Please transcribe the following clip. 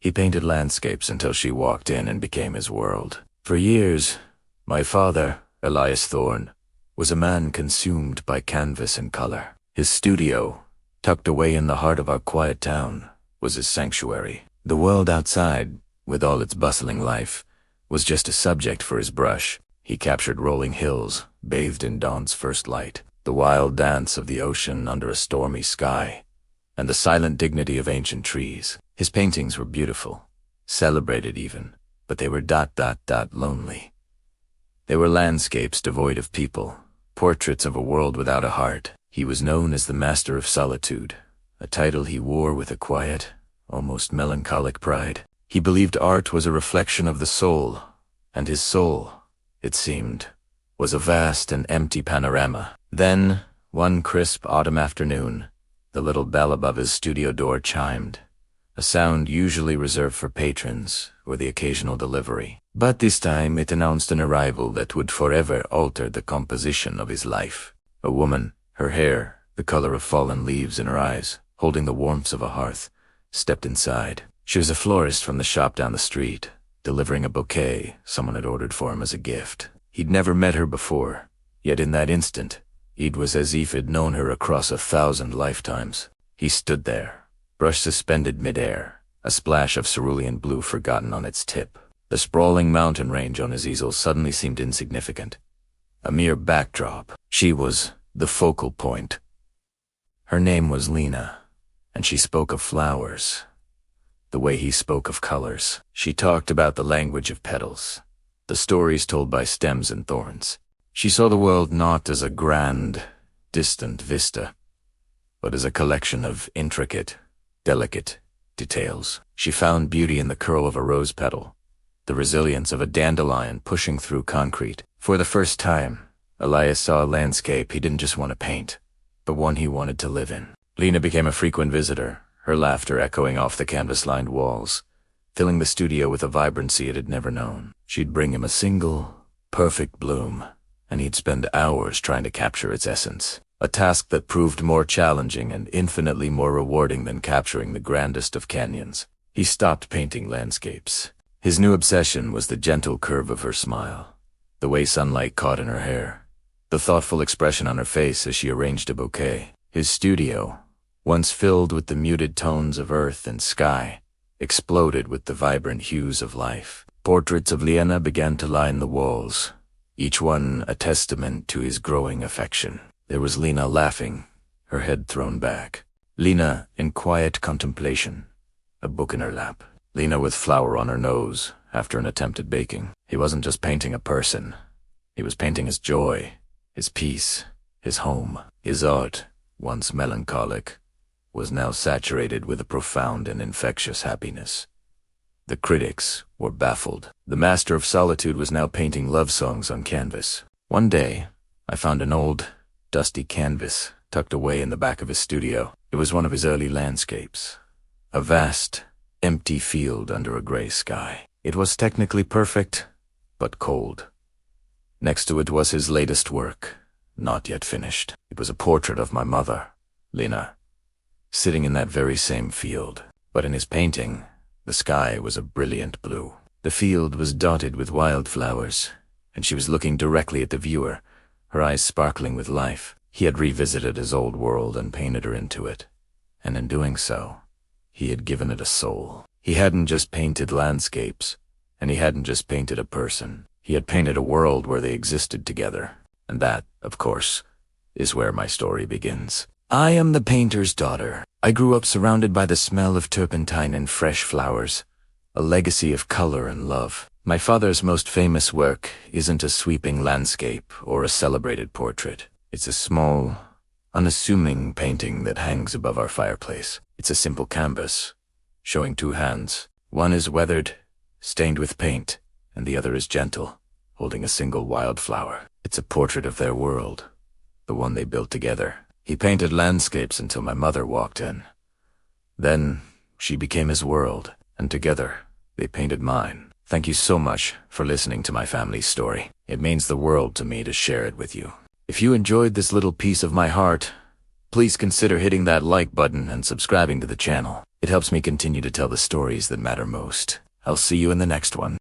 He painted landscapes until she walked in and became his world. For years, my father, Elias Thorne, was a man consumed by canvas and color. His studio, tucked away in the heart of our quiet town, was his sanctuary. The world outside, with all its bustling life, was just a subject for his brush. He captured rolling hills, bathed in dawn's first light, the wild dance of the ocean under a stormy sky, and the silent dignity of ancient trees. His paintings were beautiful, celebrated even, but they were lonely. They were landscapes devoid of people, portraits of a world without a heart. He was known as the Master of Solitude, a title he wore with a quiet, almost melancholic pride. He believed art was a reflection of the soul, and his soul, it seemed, was a vast and empty panorama. Then, one crisp autumn afternoon, the little bell above his studio door chimed, a sound usually reserved for patrons or the occasional delivery. But this time it announced an arrival that would forever alter the composition of his life. A woman, her hair the color of fallen leaves in her eyes, holding the warmth of a hearth, stepped inside. She was a florist from the shop down the street, delivering a bouquet someone had ordered for him as a gift. He'd never met her before, yet in that instant, it was as if he'd known her across 1,000 lifetimes. He stood there, brush suspended midair, a splash of cerulean blue forgotten on its tip. The sprawling mountain range on his easel suddenly seemed insignificant, a mere backdrop. She was the focal point. Her name was Lena, and she spoke of flowers, the way he spoke of colors. She talked about the language of petals, the stories told by stems and thorns. She saw the world not as a grand, distant vista, but as a collection of intricate, delicate details. She found beauty in the curl of a rose petal, the resilience of a dandelion pushing through concrete. For the first time, Elias saw a landscape he didn't just want to paint, but one he wanted to live in. Lena became a frequent visitor, her laughter echoing off the canvas-lined walls, filling the studio with a vibrancy it had never known. She'd bring him a single, perfect bloom, and he'd spend hours trying to capture its essence, a task that proved more challenging and infinitely more rewarding than capturing the grandest of canyons. He stopped painting landscapes. His new obsession was the gentle curve of her smile, the way sunlight caught in her hair, the thoughtful expression on her face as she arranged a bouquet. His studio, once filled with the muted tones of earth and sky, exploded with the vibrant hues of life. Portraits of Lena began to line the walls, each one a testament to his growing affection. There was Lena laughing, her head thrown back. Lena in quiet contemplation, a book in her lap. Lena with flour on her nose after an attempt at baking. He wasn't just painting a person. He was painting his joy, his peace, his home. His art, once melancholic, was now saturated with a profound and infectious happiness. The critics were baffled. The Master of Solitude was now painting love songs on canvas. One day, I found an old, dusty canvas tucked away in the back of his studio. It was one of his early landscapes, a vast, empty field under a gray sky. It was technically perfect, but cold. Next to it was his latest work, not yet finished. It was a portrait of my mother, Lena, sitting in that very same field. But in his painting, the sky was a brilliant blue. The field was dotted with wildflowers, and she was looking directly at the viewer, her eyes sparkling with life. He had revisited his old world and painted her into it, and in doing so, he had given it a soul. He hadn't just painted landscapes, and he hadn't just painted a person. He had painted a world where they existed together. And that, of course, is where my story begins. I am the painter's daughter. I grew up surrounded by the smell of turpentine and fresh flowers, a legacy of color and love. My father's most famous work isn't a sweeping landscape or a celebrated portrait. It's a small, unassuming painting that hangs above our fireplace. It's a simple canvas, showing two hands. One is weathered, stained with paint, and the other is gentle, holding a single wildflower. It's a portrait of their world, the one they built together. He painted landscapes until my mother walked in. Then she became his world, and together they painted mine. Thank you so much for listening to my family's story. It means the world to me to share it with you. If you enjoyed this little piece of my heart, please consider hitting that like button and subscribing to the channel. It helps me continue to tell the stories that matter most. I'll see you in the next one.